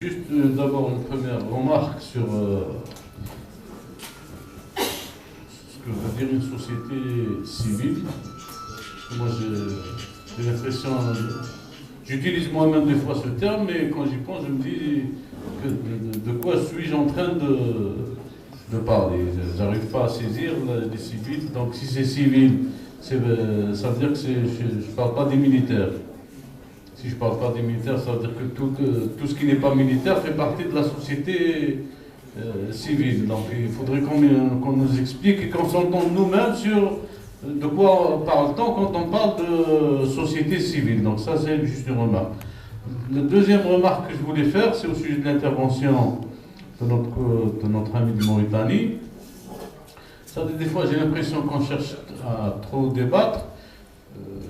juste d'abord une première remarque sur ce que veut dire une société civile. Moi, j'ai l'impression, j'utilise moi-même des fois ce terme, mais quand j'y pense, je me dis de quoi suis-je en train de parler. J'arrive pas à saisir les civils. Donc si c'est civil, ça veut dire que je ne parle pas des militaires. Si je ne parle pas des militaires, ça veut dire que tout ce qui n'est pas militaire fait partie de la société civile. Donc il faudrait qu'on nous explique et qu'on s'entende nous-mêmes sur de quoi parle-t-on quand on parle de société civile. Donc ça, c'est juste une remarque. La deuxième remarque que je voulais faire, c'est au sujet de l'intervention de notre ami de Mauritanie. Ça, des fois, j'ai l'impression qu'on cherche à trop débattre.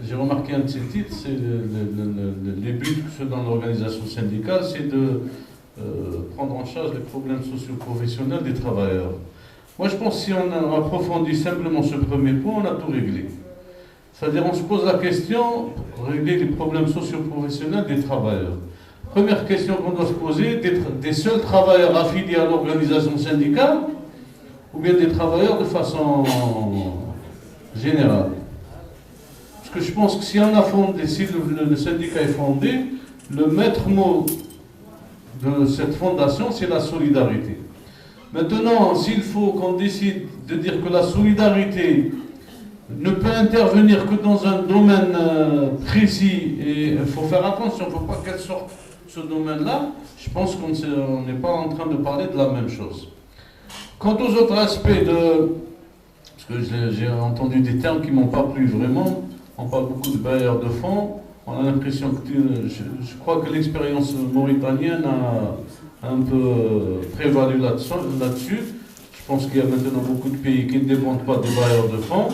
J'ai remarqué un de ces titres, c'est les buts que se donne l'organisation syndicale, c'est de prendre en charge les problèmes socio-professionnels des travailleurs. Moi, je pense que si on approfondit simplement ce premier point, on a tout réglé. C'est-à-dire, on se pose la question, régler les problèmes socio-professionnels des travailleurs. Première question qu'on doit se poser, des seuls travailleurs affiliés à l'organisation syndicale, ou bien des travailleurs de façon générale. Parce que je pense que si on a fondé, si le syndicat est fondé, le maître mot de cette fondation, c'est la solidarité. Maintenant, s'il faut qu'on décide de dire que la solidarité ne peut intervenir que dans un domaine précis, et il faut faire attention, il ne faut pas qu'elle sorte ce domaine-là, je pense qu'on n'est pas en train de parler de la même chose. Quant aux autres aspects parce que j'ai entendu des termes qui ne m'ont pas plu vraiment, on parle beaucoup de bailleurs de fonds, on a l'impression que, je crois que l'expérience mauritanienne a un peu prévalu là-dessus. Je pense qu'il y a maintenant beaucoup de pays qui ne dépendent pas des bailleurs de fonds,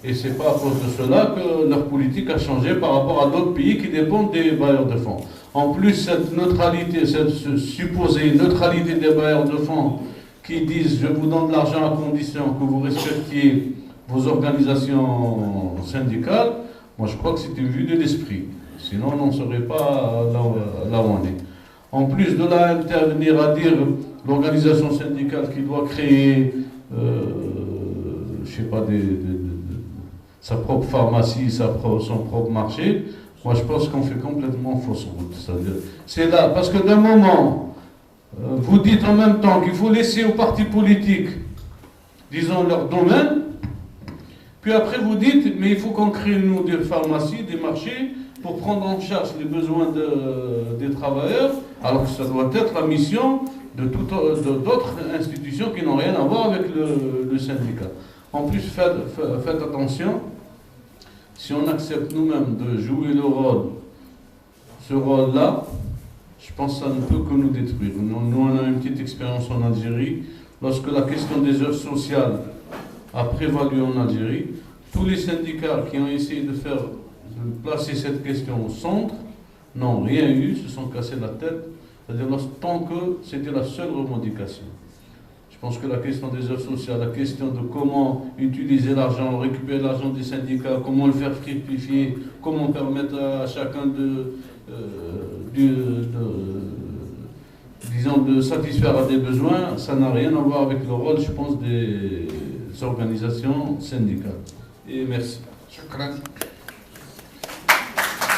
et ce n'est pas à cause de cela que leur politique a changé par rapport à d'autres pays qui dépendent des bailleurs de fonds. En plus, cette neutralité, cette supposée neutralité des bailleurs de fonds qui disent « je vous donne de l'argent à condition que vous respectiez vos organisations syndicales », moi je crois que c'est une vue de l'esprit. Sinon, on n'en serait pas là où on est. En plus de là, intervenir à dire l'organisation syndicale qui doit créer, je sais pas, sa propre pharmacie, son propre marché, moi je pense qu'on fait complètement fausse route. C'est là, parce que d'un moment, vous dites en même temps qu'il faut laisser aux partis politiques, disons, leur domaine, puis après vous dites, mais il faut qu'on crée, nous, des pharmacies, des marchés, pour prendre en charge les besoins des travailleurs, alors que ça doit être la mission d'autres institutions qui n'ont rien à voir avec le syndicat. En plus, faites attention, si on accepte nous-mêmes de jouer ce rôle-là, je pense que ça ne peut que nous détruire. Nous, on a une petite expérience en Algérie. Lorsque la question des heures sociales a prévalu en Algérie, tous les syndicats qui ont essayé de placer cette question au centre n'ont rien eu, se sont cassés la tête, c'est-à-dire tant que c'était la seule revendication. Je pense que la question des heures sociales, la question de comment utiliser l'argent, récupérer l'argent des syndicats, comment le faire fructifier, comment permettre à chacun disons, de satisfaire à des besoins, ça n'a rien à voir avec le rôle, je pense, des organisations syndicales. Et merci. شكرا.